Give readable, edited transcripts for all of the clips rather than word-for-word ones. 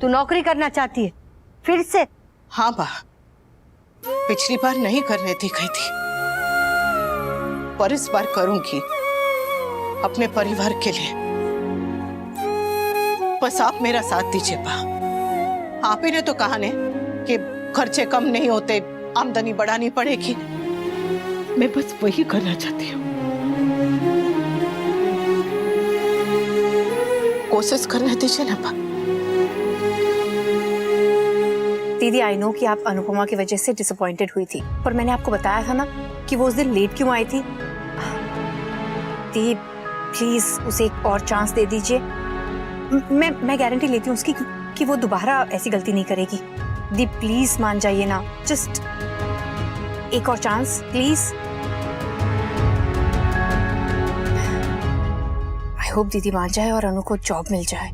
तू नौकरी करना चाहती है फिर से? हाँ बा, पिछली बार नहीं करने दी गई थी, पर इस बार करूंगी अपने परिवार के लिए। बस आप मेरा साथ दीजिए बा। आप ही ने तो कहा ने कि खर्चे कम नहीं होते, आमदनी बढ़ानी पड़ेगी। मैं बस वही करना चाहती हूँ। कोशिश करने दीजिए ना बा। दीदी आई नो कि आप अनुपमा की वजह से डिसअपॉइंटेड हुई थी, पर मैंने आपको बताया था ना कि वो उस दिन लेट क्यों आई थी। दीदी प्लीज उसे एक और चांस दे दीजिए। मैं गारंटी लेती हूँ उसकी कि वो दोबारा ऐसी गलती नहीं करेगी। दीदी प्लीज मान जाइए ना, जस्ट एक और चांस प्लीज। आई होप दीदी मान जाए और अनु को जॉब मिल जाए।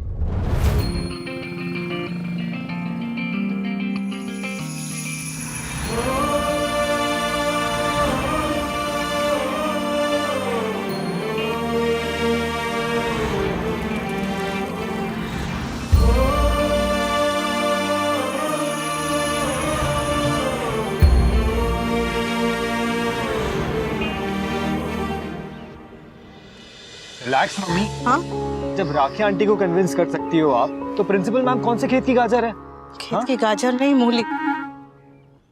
Relax mummy. हाँ, जब राखी आंटी को कन्विंस कर सकती हो आप, तो प्रिंसिपल मैम कौन से खेत की गाजर है? खेत की गाजर नहीं मूली।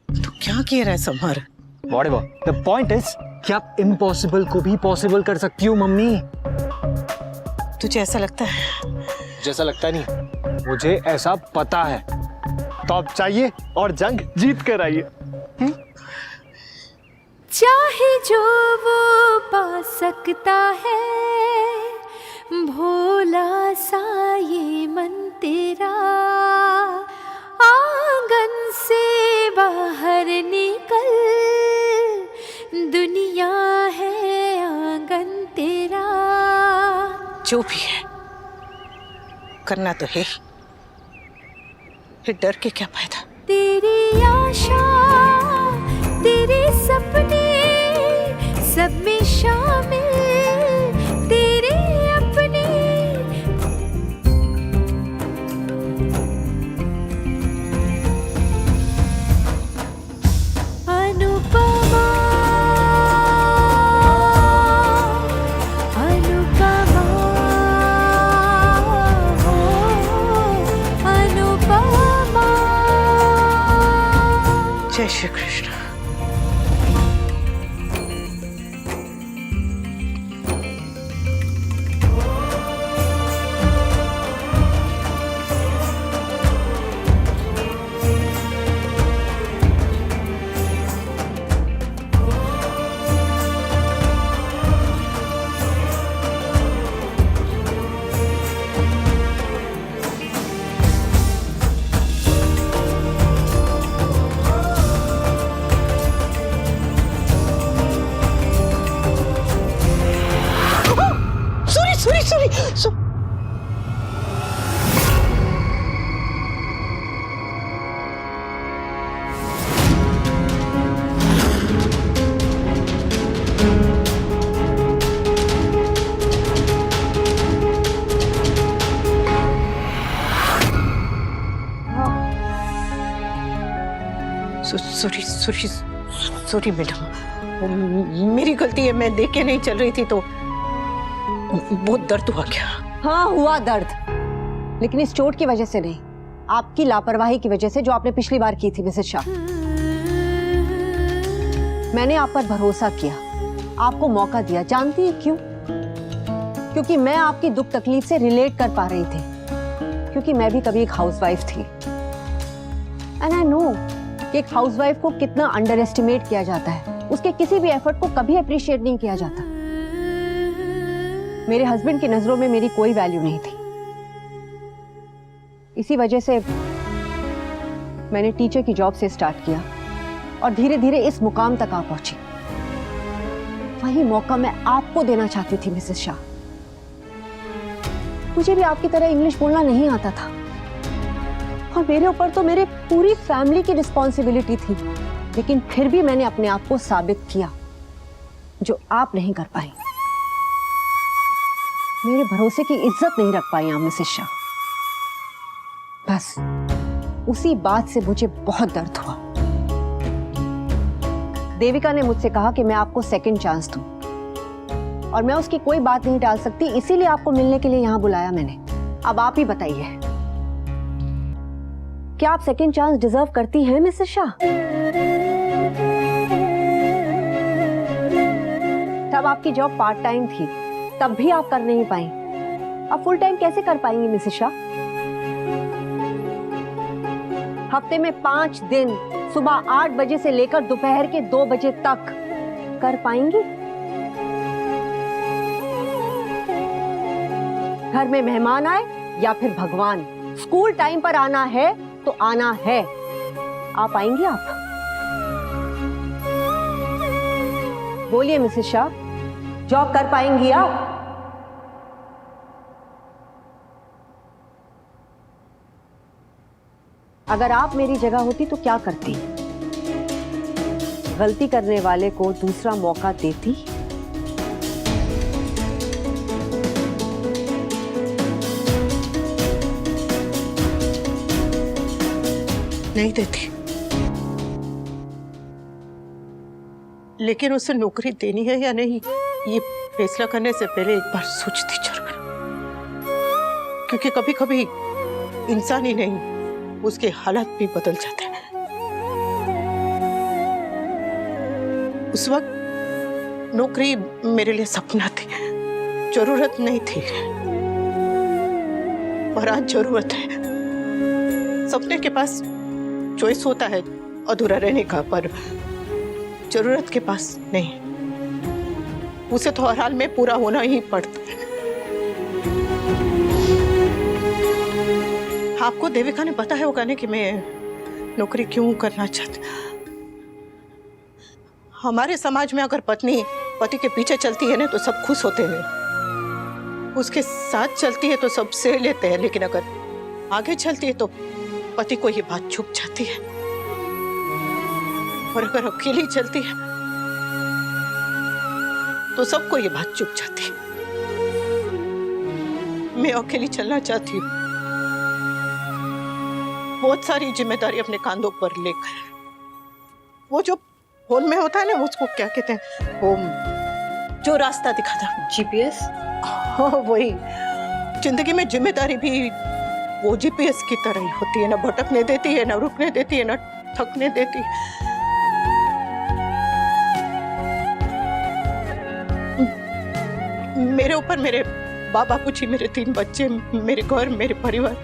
तो क्या कह रहा है summer? Whatever. The point is कि आप इम्पॉसिबल को भी पॉसिबल कर सकती हो मम्मी। तुझे ऐसा लगता है? जैसा लगता नहीं, मुझे ऐसा पता है। तो आप चाहिए और जंग जीत कर आइए। चाहे जो वो पा सकता है, भोला सा ये मन तेरा, आंगन से बाहर निकल, दुनिया है आंगन तेरा। जो भी है करना तो है, फिर डर के क्या फायदा? तेरी आशा तेरे सपने सब में शामिल, तेरे अपने। अनुपमा अनुपमा अनुपमा। जय श्री कृष्ण। सॉरी मैडम, मेरी गलती है। मैं देख के नहीं चल रही थी तो बहुत दर्द हुआ क्या? हाँ हुआ दर्द, लेकिन इस चोट की वजह से नहीं, आपकी लापरवाही की वजह से जो आपने पिछली बार की थी मिसेस शाह। मैंने आप पर भरोसा किया, आपको मौका दिया। जानती है क्यों? क्योंकि मैं आपकी दुख तकलीफ से रिलेट कर पा रही थी, क्योंकि मैं भी कभी एक हाउसवाइफ थी। एंड आई नो कि एक हाउसवाइफ को कितना अंडर एस्टिमेट किया जाता है, उसके किसी भी एफर्ट को कभी अप्रिशिएट नहीं किया जाता। मेरे हस्बैंड की नजरों में मेरी कोई वैल्यू नहीं थी, इसी वजह से मैंने टीचर की जॉब से स्टार्ट किया और धीरे धीरे इस मुकाम तक आ पहुंची। वही मौका मैं आपको देना चाहती थी मिसेस शाह। मुझे भी आपकी तरह इंग्लिश बोलना नहीं आता था और मेरे ऊपर तो मेरे पूरी फैमिली की रिस्पॉन्सिबिलिटी थी, लेकिन फिर भी मैंने अपने आप को साबित किया जो आप नहीं कर पाई। मेरे भरोसे की इज्जत नहीं रख पाई आप मिसेस शाह। बस उसी बात से मुझे बहुत दर्द हुआ। देविका ने मुझसे कहा कि मैं आपको सेकंड चांस दूं और मैं उसकी कोई बात नहीं टाल सकती, इसीलिए आपको मिलने के लिए यहां बुलाया मैंने। अब आप ही बताइए, क्या आप सेकंड चांस डिजर्व करती हैं मिसेस शाह? तब आपकी जॉब पार्ट टाइम थी, तब भी आप कर नहीं पाई, अब फुल टाइम कैसे कर पाएंगी मिसेस शाह? हफ्ते में 5 दिन सुबह 8 बजे से लेकर दोपहर के 2 बजे तक कर पाएंगी? घर में मेहमान आए या फिर भगवान, स्कूल टाइम पर आना है तो आना है। आप आएंगी? आप बोलिए मिसेस शाह, जॉब कर पाएंगी आप? अगर आप मेरी जगह होती तो क्या करती? गलती करने वाले को दूसरा मौका देती? नहीं देती, लेकिन उसे नौकरी देनी है या नहीं, ये फैसला करने से पहले एक बार सोचती जरूर, क्योंकि कभी कभी इंसान ही नहीं, उसके हालात भी बदल जाते हैं। उस वक्त नौकरी मेरे लिए सपना थी, जरूरत नहीं थी, पर आज जरूरत है। सपने के पास चॉइस होता है अधूरा रहने का, पर जरूरत के पास नहीं, उसे तो हर हाल में पूरा होना ही पड़ता है। आपको देविका ने पता है होगा ना कि मैं नौकरी क्यों करना चाहती। हमारे समाज में अगर पत्नी पति के पीछे चलती है ना तो सब खुश होते हैं, उसके साथ चलती है तो सब सह लेते हैं, लेकिन अगर आगे चलती है तो पति को ये बात छुप जाती है, और अगर अकेली चलती है तो सबको ये बात छुप जाती है। मैं अकेली चलना चाहती हूँ, बहुत सारी जिम्मेदारी अपने कांधों पर लेकर। वो जो फोन में होता है ना, उसको क्या कहते हैं, वो जो रास्ता दिखाता, GPS? हाँ वही। जिंदगी में जिम्मेदारी भी वो GPS की तरह ही होती है, ना भटकने देती है, ना रुकने देती है, ना थकने देती है। मेरे ऊपर मेरे बापू जी, मेरे 3 बच्चे, मेरे घर, मेरे परिवार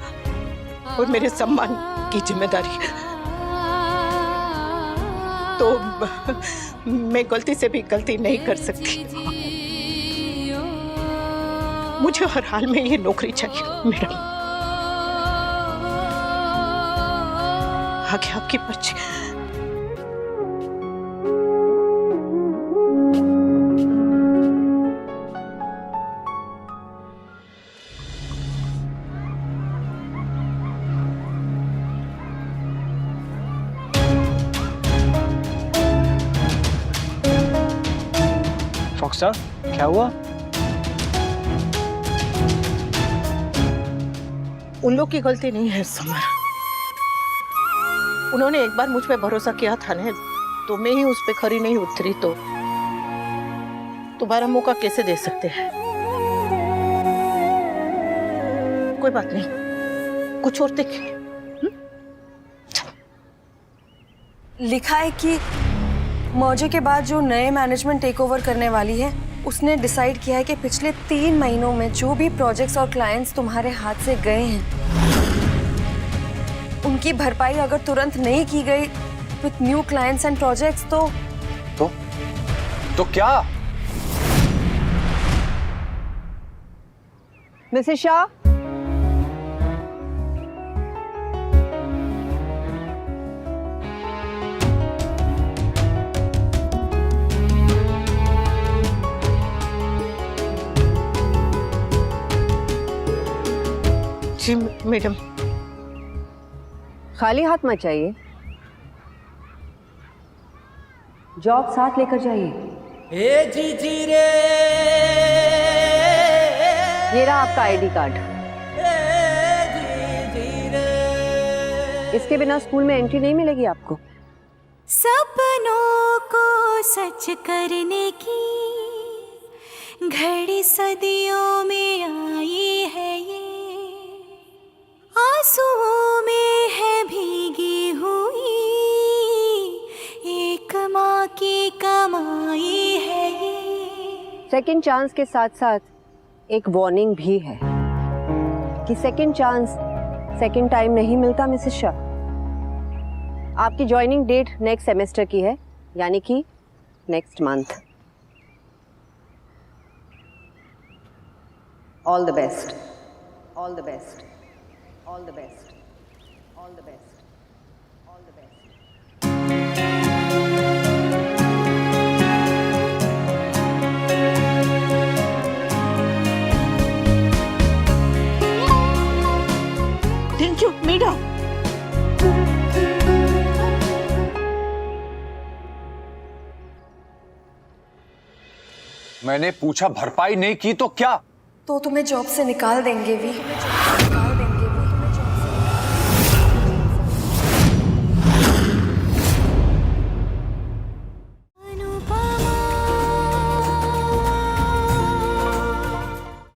और मेरे सम्मान की जिम्मेदारी है। तो मैं गलती से भी गलती नहीं कर सकती। मुझे हर हाल में ये नौकरी चाहिए मैडम। आगे आपकी बच्ची। फॉक्सटर, क्या हुआ? उन लोग की गलती नहीं है समर। उन्होंने एक बार मुझ पे भरोसा किया था ना, तो मैं ही उस पे खरी नहीं उतरी, तो दोबारा मौका कैसे दे सकते हैं? कोई बात नहीं, कुछ और देखेंगे। लिखा है कि मौजे के बाद जो नए मैनेजमेंट टेक ओवर करने वाली है, उसने डिसाइड किया है कि पिछले 3 महीनों में जो भी प्रोजेक्ट्स और क्लाइंट्स तुम्हारे हाथ से गए हैं, उनकी भरपाई अगर तुरंत नहीं की गई with new clients and projects तो क्या? मिसेस शाह, जी मैडम। खाली हाथ मत जाइए, जॉब साथ लेकर जाइए। ये रहा आपका आईडी कार्ड। इसके बिना स्कूल में एंट्री नहीं मिलेगी आपको। सपनों को सच करने की घड़ी सदियों में आई है ये, आंसुओं में है भीगी हुई एक माँ की कमाई है ये। सेकंड चांस के साथ साथ एक वार्निंग भी है कि सेकंड चांस सेकंड टाइम नहीं मिलता मिसेस शाह। आपकी ज्वाइनिंग डेट नेक्स्ट सेमेस्टर की है, यानी कि next month. All the best, all the best, all the best, all the best, all the best. Thank you Meera. मैंने पूछा भरपाई नहीं की तो क्या? तो तुम्हें जॉब से निकाल देंगे भी।